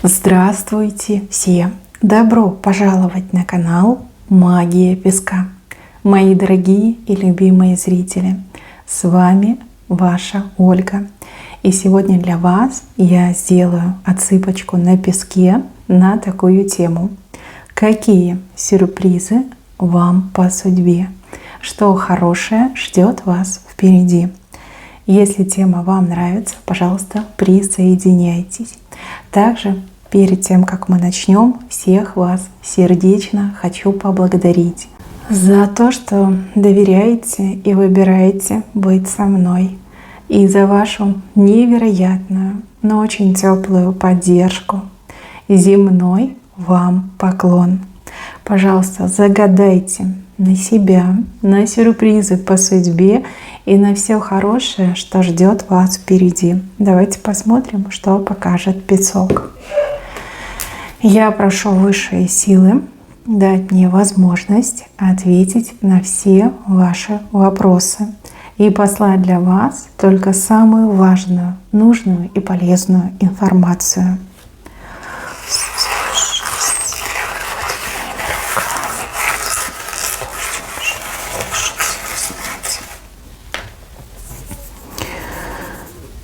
Здравствуйте все! Добро пожаловать на канал Магия Песка. Мои дорогие и любимые зрители, с вами ваша Ольга. И сегодня для вас я сделаю отсыпочку на песке на такую тему. Какие сюрпризы вам по судьбе? Что хорошее ждет вас впереди? Если тема вам нравится, пожалуйста, присоединяйтесь. Также перед тем, как мы начнем, всех вас сердечно хочу поблагодарить за то, что доверяете и выбираете быть со мной, и за вашу невероятную, но очень теплую поддержку. Земной вам поклон. Пожалуйста, загадайте на себя, на сюрпризы по судьбе и на все хорошее, что ждет вас впереди. Давайте посмотрим, что покажет песок. Я прошу высшие силы дать мне возможность ответить на все ваши вопросы и послать для вас только самую важную, нужную и полезную информацию.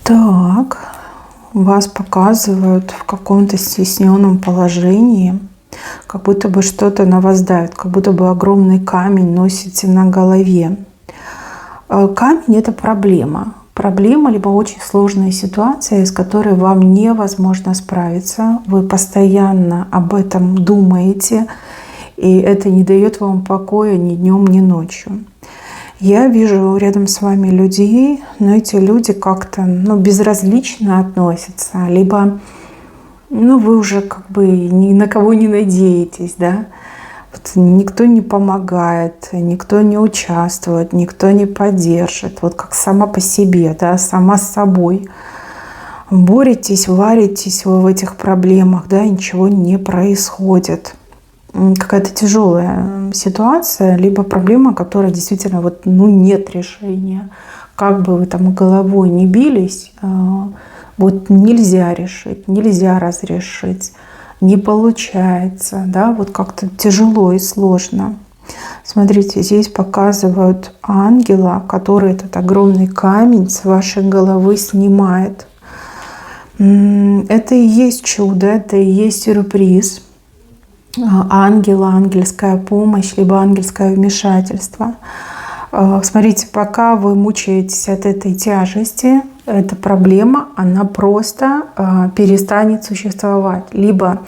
Так, вас показывают в каком-то стесненном положении, как будто бы что-то на вас давит, как будто бы огромный камень носите на голове. Камень — это проблема. Проблема, либо очень сложная ситуация, с которой вам невозможно справиться. Вы постоянно об этом думаете, и это не дает вам покоя ни днем, ни ночью. Я вижу рядом с вами людей, но эти люди как-то безразлично относятся, либо вы уже как бы ни на кого не надеетесь, да? Вот никто не помогает, никто не участвует, никто не поддержит. Вот как сама по себе, да, сама с собой. Боретесь, варитесь вы в этих проблемах, да, и ничего не происходит. Какая-то тяжелая ситуация, либо проблема, которая действительно нет решения. Как бы вы там головой не бились, нельзя решить, нельзя разрешить, не получается, да, как-то тяжело и сложно. Смотрите, здесь показывают ангела, который этот огромный камень с вашей головы снимает. Это и есть чудо, это и есть сюрприз. Ангела, ангельская помощь, либо ангельское вмешательство. Смотрите, пока вы мучаетесь от этой тяжести, эта проблема, она просто перестанет существовать. Либо,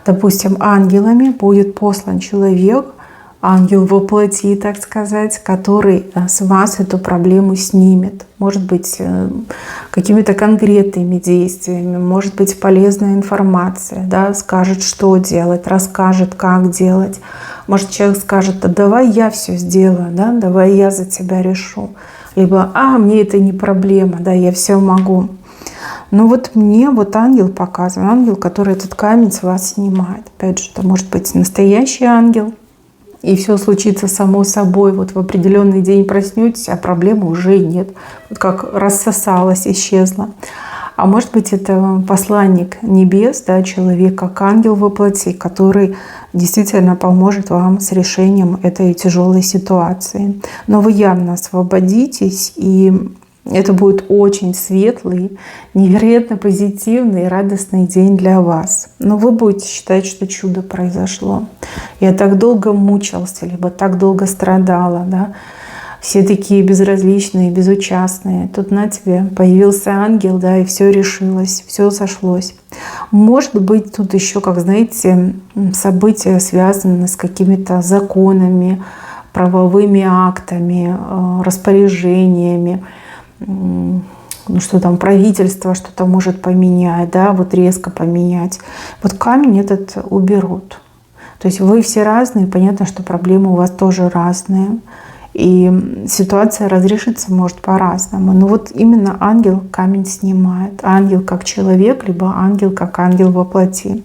допустим, ангелами будет послан человек, ангел во плоти, так сказать, который с вас эту проблему снимет. Может быть, какими-то конкретными действиями, может быть, полезная информация, да, скажет, что делать, расскажет, как делать. Может, человек скажет: да давай я все сделаю, да, давай я за тебя решу. Либо: мне это не проблема, да, я все могу. Но мне ангел показан, ангел, который этот камень с вас снимает. Опять же, это может быть настоящий ангел, и все случится само собой. В определенный день проснетесь, а проблемы уже нет. Как рассосалась, исчезла. А может быть, это посланник небес, да, человек как ангел во плоти, который действительно поможет вам с решением этой тяжелой ситуации. Но вы явно освободитесь, и это будет очень светлый, невероятно позитивный и радостный день для вас. Но вы будете считать, что чудо произошло. Я так долго мучился, либо так долго страдала, да? Все такие безразличные, безучастные. Тут на тебе появился ангел, да, и все решилось, все сошлось. Может быть, тут еще, как знаете, события связаны с какими-то законами, правовыми актами, распоряжениями. Что там правительство что-то может поменять, да, резко поменять. Камень этот уберут. То есть вы все разные, понятно, что проблемы у вас тоже разные. И ситуация разрешится может по-разному. Но именно ангел камень снимает. Ангел как человек, либо ангел как ангел во плоти.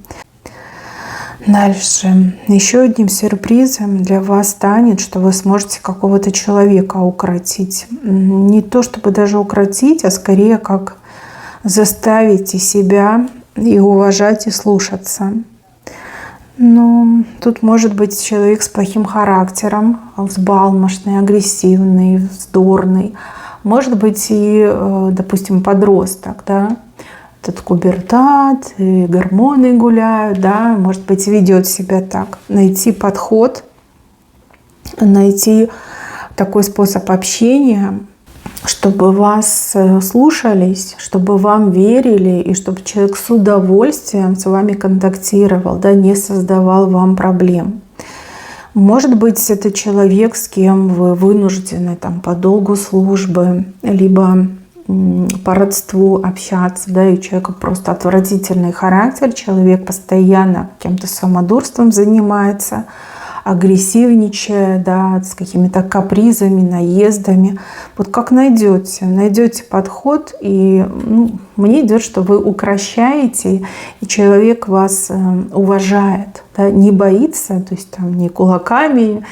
Дальше. Еще одним сюрпризом для вас станет, что вы сможете какого-то человека укротить. Не то чтобы даже укротить, а скорее как заставите себя и уважать, и слушаться. Но тут может быть человек с плохим характером, взбалмошный, агрессивный, вздорный. Может быть и, допустим, подросток, да, этот кубертат, и гормоны гуляют, да, может быть, ведет себя так. Найти подход, найти такой способ общения, чтобы вас слушались, чтобы вам верили, и чтобы человек с удовольствием с вами контактировал, да, не создавал вам проблем. Может быть, это человек, с кем вы вынуждены там, по долгу службы, либо по родству общаться, да, и у человека просто отвратительный характер, человек постоянно каким-то самодурством занимается, агрессивничая, да, с какими-то капризами, наездами. Вот как найдете подход, и мне идет, что вы укращаете, и человек вас уважает, да, не боится, то есть там не кулаками,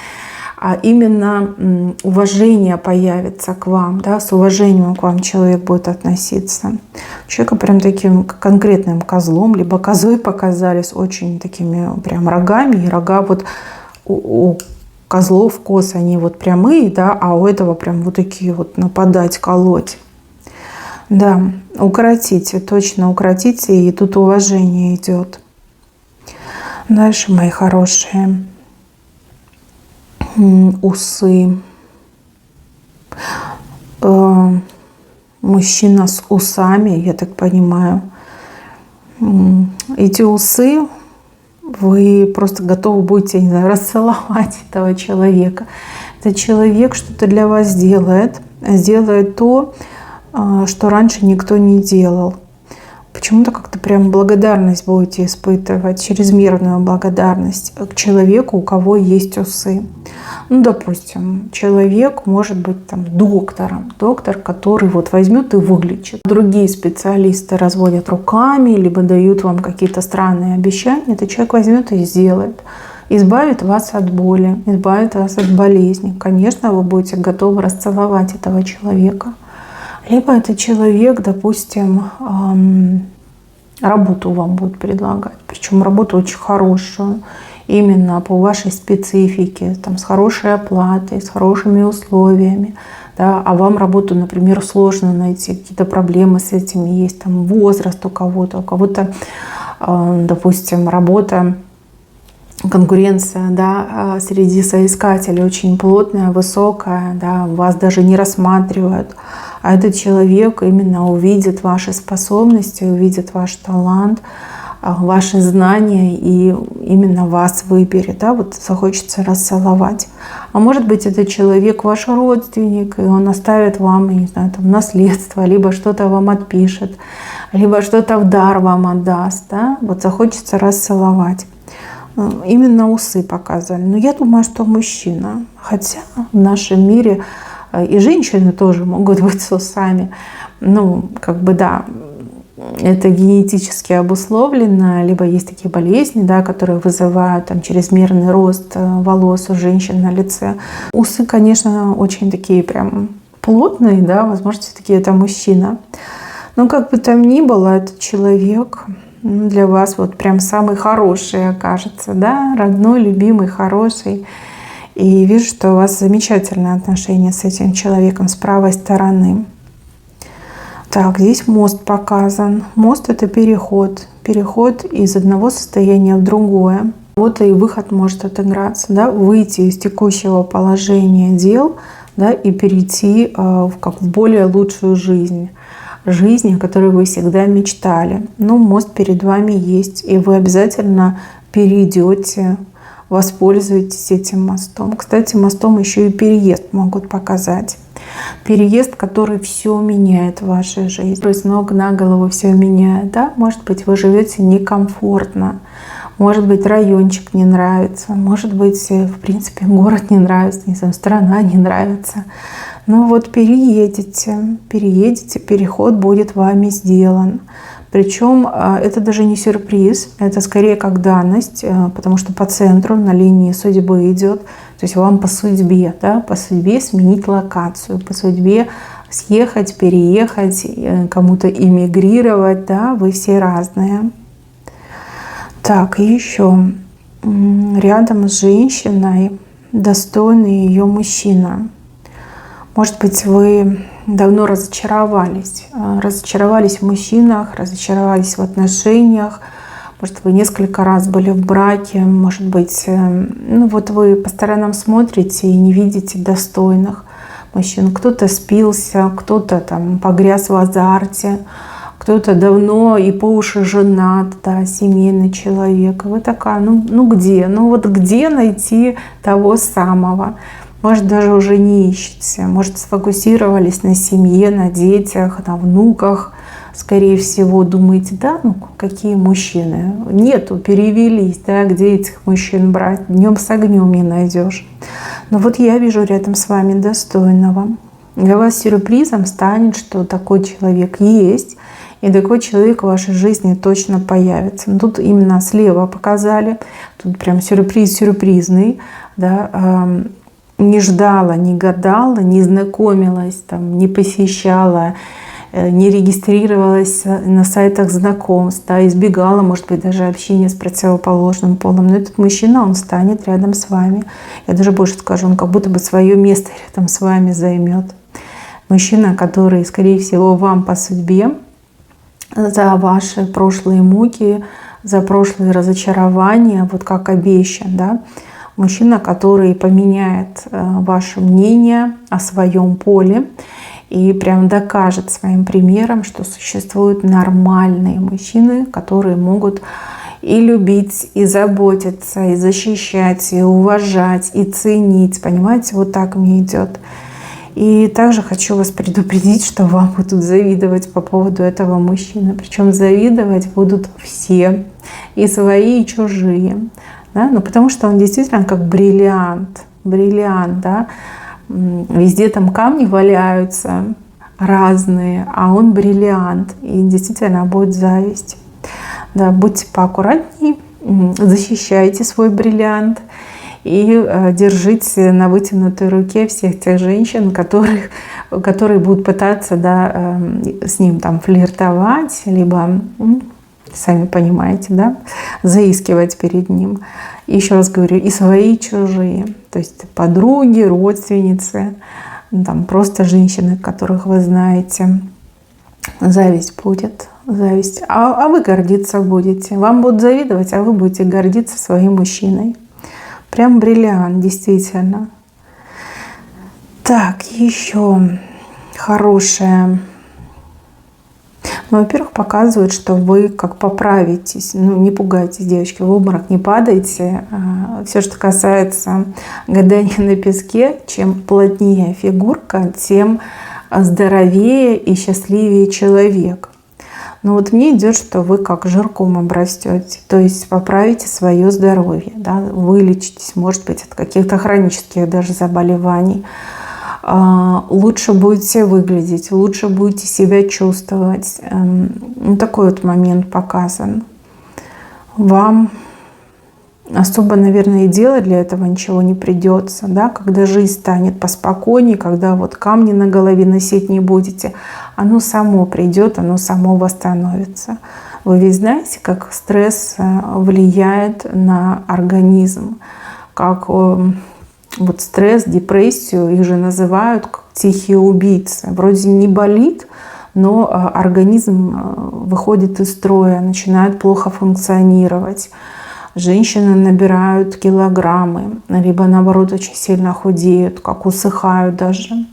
а именно уважение появится к вам, да, с уважением к вам человек будет относиться. Человека прям таким конкретным козлом, либо козой показались, очень такими прям рогами, и рога вот у козлов, коз, они вот прямые, да, а у этого прям вот такие вот нападать, колоть. Да, укоротите, точно укоротите, и тут уважение идет. Дальше, мои хорошие, усы. Мужчина с усами, я так понимаю. Эти усы, вы просто готовы будете, не знаю, расцеловать этого человека. Этот человек что-то для вас сделает то, что раньше никто не делал. Почему-то как-то прям благодарность будете испытывать, чрезмерную благодарность к человеку, у кого есть усы. Допустим, человек может быть там доктор, который вот возьмет и вылечит. Другие специалисты разводят руками, либо дают вам какие-то странные обещания. Этот человек возьмет и сделает. Избавит вас от боли, избавит вас от болезни. Конечно, вы будете готовы расцеловать этого человека. Либо этот человек, допустим, работу вам будет предлагать. Причем работу очень хорошую, именно по вашей специфике, там, с хорошей оплатой, с хорошими условиями. Да, а вам работу, например, сложно найти, какие-то проблемы с этим есть, там, возраст у кого-то, допустим, работа, конкуренция, да, среди соискателей очень плотная, высокая, да, вас даже не рассматривают. А этот человек именно увидит ваши способности, увидит ваш талант, ваши знания и именно вас выберет, да, вот захочется расцеловать. А может быть, этот человек ваш родственник, и он оставит вам, я не знаю, там, наследство, либо что-то вам отпишет, либо что-то в дар вам отдаст, да, вот захочется расцеловать. Именно усы показали. Но я думаю, что мужчина. Хотя в нашем мире и женщины тоже могут быть с усами. Да, это генетически обусловлено. Либо есть такие болезни, да, которые вызывают там, чрезмерный рост волос у женщин на лице. Усы, конечно, очень такие прям плотные, да, возможно, все-таки это мужчина. Но как бы там ни было, этот человек для вас вот прям самый хороший окажется, да, родной, любимый, хороший. И вижу, что у вас замечательные отношения с этим человеком с правой стороны. Так, здесь мост показан. Мост — это переход. Переход из одного состояния в другое. Вот и выход может отыграться, да, выйти из текущего положения дел, да, и перейти в более лучшую жизнь. Жизнь, о которой вы всегда мечтали. Мост перед вами есть, и вы обязательно перейдете, воспользуетесь этим мостом. Кстати, мостом еще и переезд могут показать. Переезд, который все меняет в вашей жизни. С ног на голову все меняет. Да? Может быть, вы живете некомфортно. Может быть, райончик не нравится. Может быть, в принципе, город не нравится, не знаю, страна не нравится. Переедете, переход будет вами сделан. Причем это даже не сюрприз, это скорее как данность, потому что по центру на линии судьбы идет. То есть вам по судьбе, да, по судьбе сменить локацию, по судьбе съехать, переехать, кому-то эмигрировать, да, вы все разные. Так, и еще рядом с женщиной достойный ее мужчина. Может быть, вы давно разочаровались в мужчинах, разочаровались в отношениях. Может, вы несколько раз были в браке, может быть, ну вот вы по сторонам смотрите и не видите достойных мужчин. Кто-то спился, кто-то там погряз в азарте, кто-то давно и по уши женат, да, семейный человек. Вы такая, ну где? Ну вот где найти того самого? Может, даже уже не ищете, может, сфокусировались на семье, на детях, на внуках. Скорее всего, думаете, да, ну какие мужчины? Нету, перевелись, да, где этих мужчин брать? Днем с огнем не найдешь. Но вот я вижу рядом с вами достойного. Для вас сюрпризом станет, что такой человек есть, и такой человек в вашей жизни точно появится. Но тут именно слева показали, тут прям сюрприз сюрпризный, да, не ждала, не гадала, не знакомилась, там, не посещала, не регистрировалась на сайтах знакомств, да, избегала, может быть, даже общения с противоположным полом. Но этот мужчина, он станет рядом с вами. Я даже больше скажу, он как будто бы свое место рядом с вами займет. Мужчина, который, скорее всего, вам по судьбе за ваши прошлые муки, за прошлые разочарования, вот как обещан, да. Мужчина, который поменяет ваше мнение о своем поле и прям докажет своим примером, что существуют нормальные мужчины, которые могут и любить, и заботиться, и защищать, и уважать, и ценить. Понимаете, вот так мне идет. И также хочу вас предупредить, что вам будут завидовать по поводу этого мужчины. Причем завидовать будут все, и свои, и чужие. Да? Ну, потому что он действительно как бриллиант, да? Везде там камни валяются разные, а он бриллиант. И действительно будет зависть. Да, будьте поаккуратнее, защищайте свой бриллиант и держите на вытянутой руке всех тех женщин, которые будут пытаться, да, с ним там флиртовать, либо, сами понимаете, да, заискивать перед ним. Еще раз говорю, и свои, и чужие. То есть подруги, родственницы, там просто женщины, которых вы знаете. Зависть будет, зависть. А вы гордиться будете. Вам будут завидовать, а вы будете гордиться своим мужчиной. Прям бриллиант, действительно. Так, еще хорошее. Ну, во-первых, показывает, что вы как поправитесь. Ну, не пугайтесь, девочки, в обморок не падайте. Все, что касается гадания на песке, чем плотнее фигурка, тем здоровее и счастливее человек. Но вот мне идет, что вы как жирком обрастете, то есть поправите свое здоровье, да, вылечитесь, может быть, от каких-то хронических даже заболеваний. Лучше будете выглядеть, лучше будете себя чувствовать. Ну, такой вот момент показан. Вам особо, наверное, и делать для этого ничего не придется, да, когда жизнь станет поспокойнее, когда вот камни на голове носить не будете, оно само придет, оно само восстановится. Вы ведь знаете, как стресс влияет на организм, как вот стресс, депрессию, их же называют как тихие убийцы. Вроде не болит, но организм выходит из строя, начинает плохо функционировать. Женщины набирают килограммы, либо наоборот очень сильно худеют, как усыхают даже.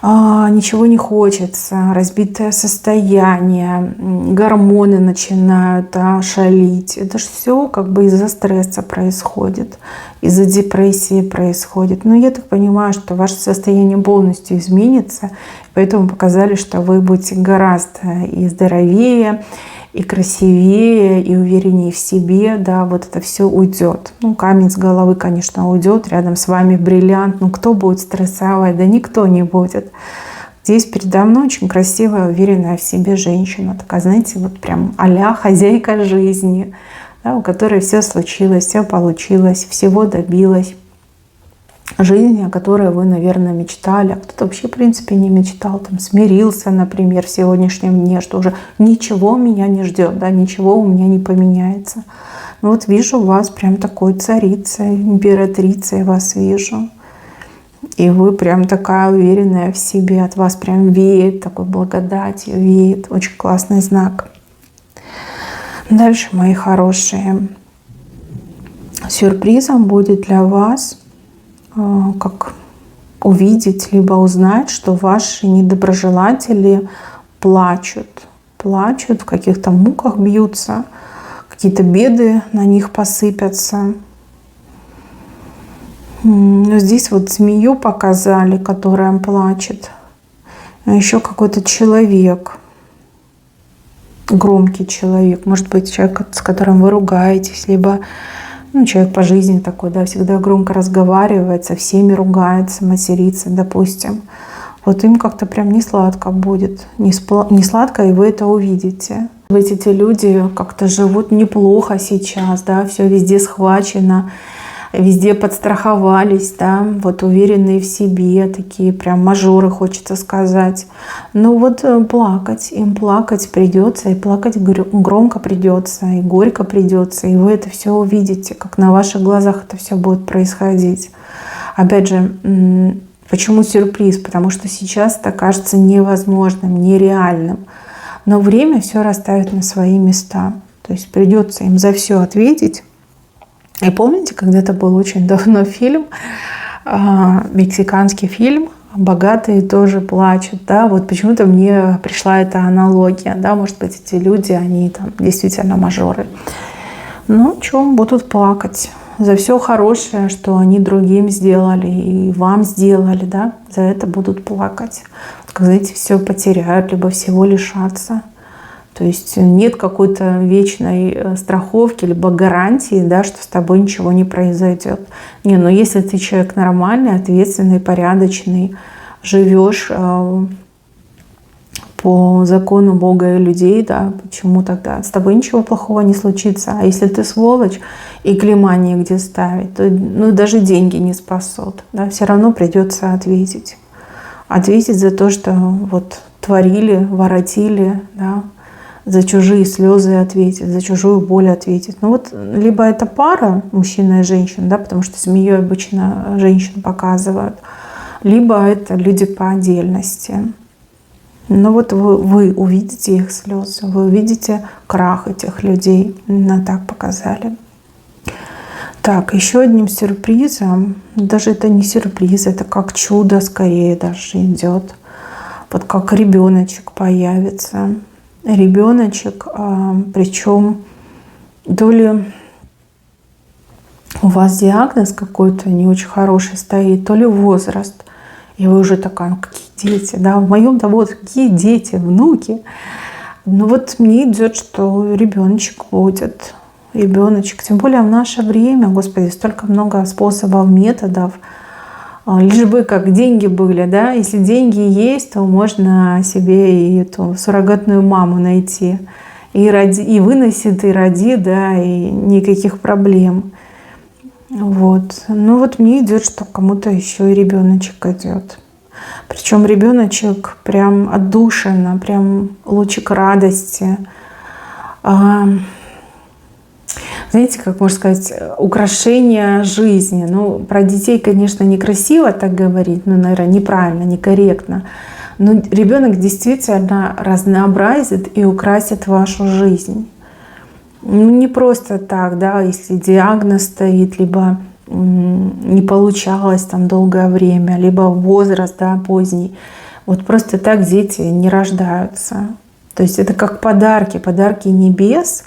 Ничего не хочется, разбитое состояние, гормоны начинают шалить. Это же все как бы из-за стресса происходит, из-за депрессии происходит. Но я так понимаю, что ваше состояние полностью изменится, поэтому показали, что вы будете гораздо и здоровее, и красивее, и увереннее в себе, да, вот это все уйдет. Ну, камень с головы, конечно, уйдет, рядом с вами бриллиант. Ну, кто будет стрессовать? Да никто не будет. Здесь передо мной очень красивая, уверенная в себе женщина. Такая, знаете, вот прям а-ля хозяйка жизни, да, у которой все случилось, все получилось, всего добилась. жизни, о которой вы, наверное, мечтали, а кто-то вообще, в принципе, не мечтал, там, смирился, например, в сегодняшнем дне, что уже ничего меня не ждет, да, ничего у меня не поменяется. Но вот вижу вас прям такой царицей, императрицей вас вижу. И вы прям такая уверенная в себе, от вас прям веет такой благодатью, веет. Очень классный знак. Дальше, мои хорошие, сюрпризом будет для вас как увидеть, либо узнать, что ваши недоброжелатели плачут. Плачут, в каких-то муках бьются, какие-то беды на них посыпятся. Но здесь вот змею показали, которая плачет. А еще какой-то человек, громкий человек. Может быть, человек, с которым вы ругаетесь, либо человек по жизни такой, да, всегда громко разговаривает, со всеми ругается, матерится, допустим. Вот им как-то прям не сладко будет. Не сладко, и вы это увидите. Ведь эти люди как-то живут неплохо сейчас, да, все везде схвачено, везде подстраховались, да, вот уверенные в себе, такие прям мажоры, хочется сказать. Ну вот плакать, им плакать придется, и плакать громко придется, и горько придется, и вы это все увидите, как на ваших глазах это все будет происходить. Опять же, почему сюрприз? Потому что сейчас это кажется невозможным, нереальным. Но время все расставит на свои места. То есть придется им за все ответить. И помните, когда-то был очень давно фильм, мексиканский фильм «Богатые тоже плачут». Да? Вот почему-то мне пришла эта аналогия. Да? Может быть, эти люди, они там действительно мажоры. Ну, чем будут плакать? За все хорошее, что они другим сделали и вам сделали, да? За это будут плакать. Когда эти все потеряют, либо всего лишатся. То есть нет какой-то вечной страховки, либо гарантии, да, что с тобой ничего не произойдет. Не, но если ты человек нормальный, ответственный, порядочный, живешь по закону Бога и людей, да, почему тогда? С тобой ничего плохого не случится. А если ты сволочь и клейма негде ставить, то даже деньги не спасут. Да, все равно придется ответить. Ответить за то, что вот творили, воротили, да, за чужие слезы ответить, за чужую боль ответить. Ну вот либо это пара, мужчина и женщина, да, потому что змеей обычно женщин показывают, либо это люди по отдельности. Но вот вы увидите их слезы, вы увидите крах этих людей. Именно так показали. Так, еще одним сюрпризом, даже это не сюрприз, это как чудо скорее даже идет. Вот как ребеночек появится. Ребеночек, причем то ли у вас диагноз какой-то не очень хороший стоит, то ли возраст. И вы уже такая, какие дети, да, в моем-то вот какие дети, внуки. Ну вот мне идет, что ребеночек будет, ребеночек. Тем более в наше время, Господи, столько много способов, методов. Лишь бы как деньги были, да. Если деньги есть, то можно себе и эту суррогатную маму найти. И выносит, и роди, да, и никаких проблем. Вот. Ну вот мне идет, что кому-то еще и ребеночек идет. Причем ребеночек прям отдушенно, прям лучик радости. Знаете, как можно сказать, украшение жизни. Ну, про детей, конечно, некрасиво так говорить, ну, наверное, неправильно, некорректно. Но ребенок действительно разнообразит и украсит вашу жизнь. Ну, не просто так, да, если диагноз стоит, либо не получалось там долгое время, либо возраст, да, поздний. Вот просто так дети не рождаются. То есть это как подарки небес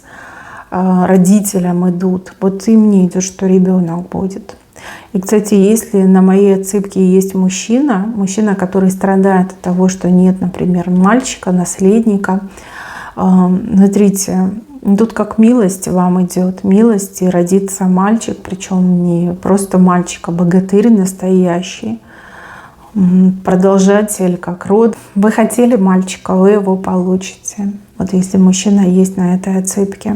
родителям идут. Вот и мне идет, что ребенок будет. И, кстати, если на моей отсыпке есть мужчина, который страдает от того, что нет, например, мальчика, наследника, смотрите, тут как милость вам идет. Милость, и родится мальчик, причем не просто мальчик, а богатырь настоящий. Продолжатель, как род. Вы хотели мальчика, вы его получите. Вот если мужчина есть на этой отсыпке.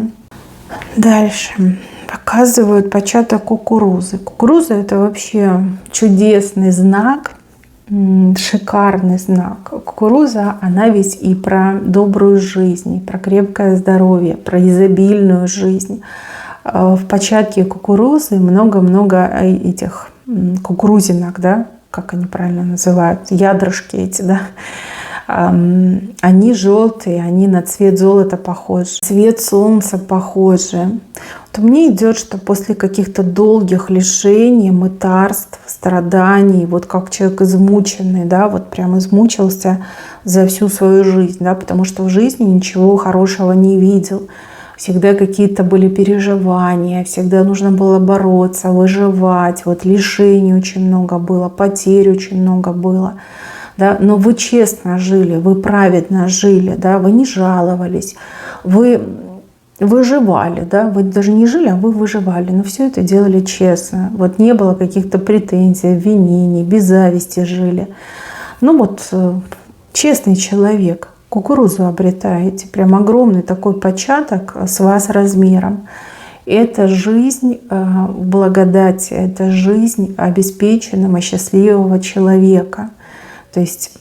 Дальше. показывают початок кукурузы. Кукуруза — это вообще чудесный знак, шикарный знак. Кукуруза, она ведь и про добрую жизнь, и про крепкое здоровье, про изобильную жизнь. В початке кукурузы много-много этих кукурузинок, да, как они правильно называют, ядрышки эти, да. Они желтые, они на цвет золота похожи, цвет солнца похожи. Вот мне идет, что после каких-то долгих лишений, мытарств, страданий, вот как человек измученный, да, вот прям измучился за всю свою жизнь, да, потому что в жизни ничего хорошего не видел. Всегда какие-то были переживания, всегда нужно было бороться, выживать. Вот лишений очень много было, потерь очень много было. Да? Но вы честно жили, вы праведно жили, да? Вы не жаловались, вы выживали, да? Вы даже не жили, а вы выживали. Но все это делали честно. Вот не было каких-то претензий, обвинений, без зависти жили. Ну вот честный человек. Кукурузу обретаете, прям огромный такой початок с вас размером. Это жизнь в благодати, это жизнь обеспеченного, счастливого человека. То есть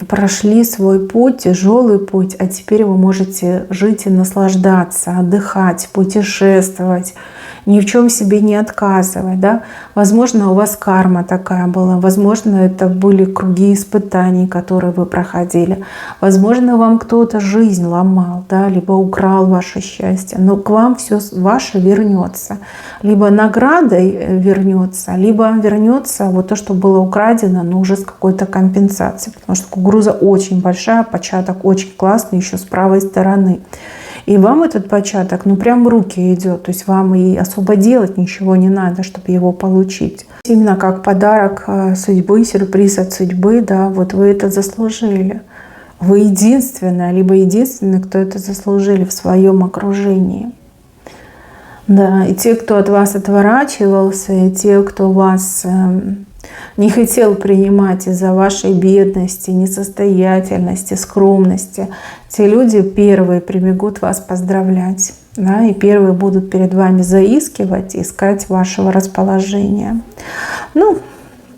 прошли свой путь, тяжелый путь, а теперь вы можете жить и наслаждаться, отдыхать, путешествовать, ни в чем себе не отказывать. Да? Возможно, у вас карма такая была, возможно, это были круги испытаний, которые вы проходили. Возможно, вам кто-то жизнь ломал, да? Либо украл ваше счастье, но к вам все ваше вернется. Либо наградой вернется, либо вернется вот то, что было украдено, но уже с какой-то компенсацией. Потому что кукуруза очень большая, початок очень классный еще с правой стороны. И вам этот початок, ну прям в руки идет. То есть вам и особо делать ничего не надо, чтобы его получить. Именно как подарок судьбы, сюрприз от судьбы, да, вот вы это заслужили. Вы единственная, либо единственный, кто это заслужили в своем окружении. Да, и те, кто от вас отворачивался, и те, кто вас не хотел принимать из-за вашей бедности, несостоятельности, скромности, те люди первые прибегут вас поздравлять, да, и первые будут перед вами заискивать, искать вашего расположения. Ну,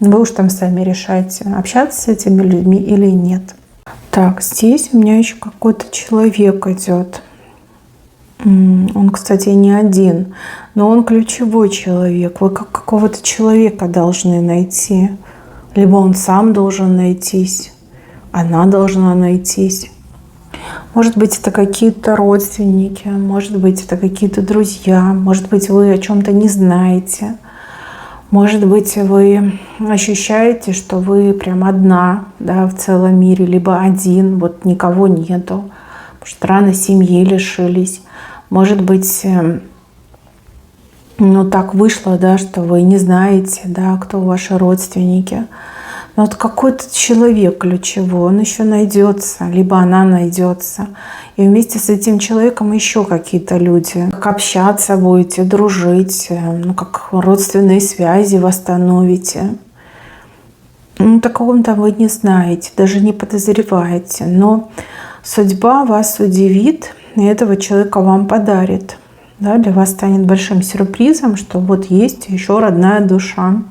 вы уж там сами решайте, общаться с этими людьми или нет. Так, здесь у меня еще какой-то человек идет. Он, кстати, не один, но он ключевой человек. Вы как какого-то человека должны найти. Либо он сам должен найтись, она должна найтись. Может быть, это какие-то родственники, может быть, это какие-то друзья, может быть, вы о чем-то не знаете. Может быть, вы ощущаете, что вы прям одна, да, в целом мире, либо один, вот никого нету, потому что рано семьи лишились. Может быть, ну так вышло, да, что вы не знаете, да, кто ваши родственники. Но вот какой-то человек ключевой, он еще найдется, либо она найдется. И вместе с этим человеком еще какие-то люди. Как общаться будете, дружить, ну как родственные связи восстановите. Ну, такого-то вы не знаете, даже не подозреваете. Но судьба вас удивит, и этого человека вам подарит. Да, для вас станет большим сюрпризом, что вот есть еще родная душа.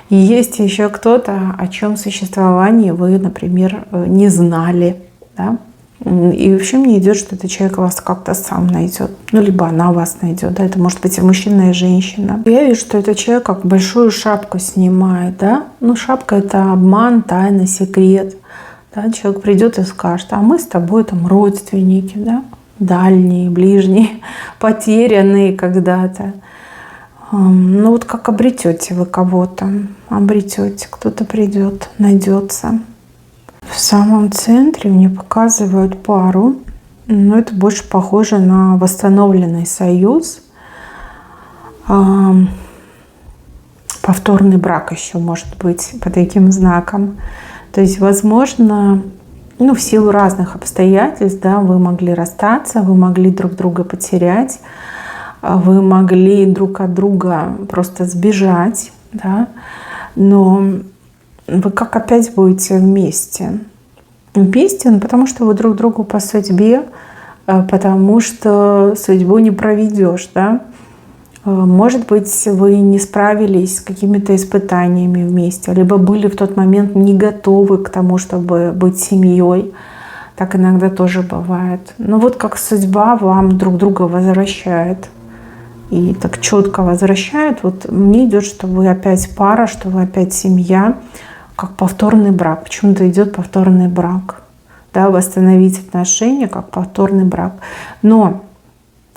И есть еще кто-то, о чем существовании вы, например, не знали. Да? И вообще мне идет, что этот человек вас как-то сам найдет. Ну, либо она вас найдет. Да? Это может быть и мужчина, и женщина. Я вижу, что этот человек как большую шапку снимает. Да? Ну, шапка — это обман, тайна, секрет. Да? Человек придет и скажет: а мы с тобой там родственники, да? Дальние, ближние, потерянные когда-то. Ну вот как обретете вы кого-то, обретете, кто-то придет, найдется. В самом центре мне показывают пару, но это больше похоже на восстановленный союз. Повторный брак еще может быть по таким знакам. То есть, возможно, ну, в силу разных обстоятельств, да, вы могли расстаться, вы могли друг друга потерять, вы могли друг от друга просто сбежать, да, но вы как опять будете вместе. Вместе, ну, потому что вы друг другу по судьбе, потому что судьбу не проведешь, да. Может быть, вы не справились с какими-то испытаниями вместе, либо были в тот момент не готовы к тому, чтобы быть семьей. Так иногда тоже бывает. Но вот как судьба вам друг друга возвращает. И так четко возвращает. Вот мне идет, что вы опять пара, что вы опять семья, как повторный брак. Почему-то идет повторный брак. Да, восстановить отношения как повторный брак. Но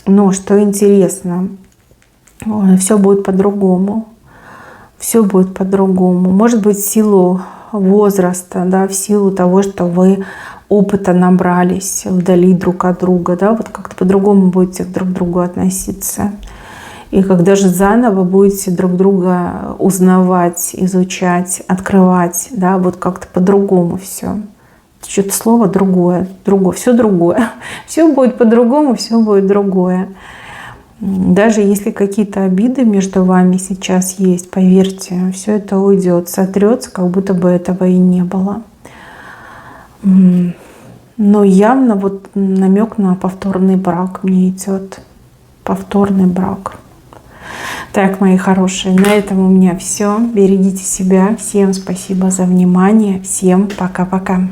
что интересно, все будет по-другому. Все будет по-другому. Может быть, в силу возраста, да, в силу того, что вы опыта набрались вдали друг от друга, да, вот как-то по-другому будете друг к другу относиться. И когда же заново будете друг друга узнавать, изучать, открывать, да, вот как-то по-другому все. Что-то слово другое, все другое. Все будет по-другому, все будет другое. Даже если какие-то обиды между вами сейчас есть, поверьте, все это уйдет, сотрется, как будто бы этого и не было. Но явно вот намек на повторный брак мне идет. Повторный брак. Так, мои хорошие, на этом у меня все. Берегите себя. Всем спасибо за внимание. Всем пока-пока.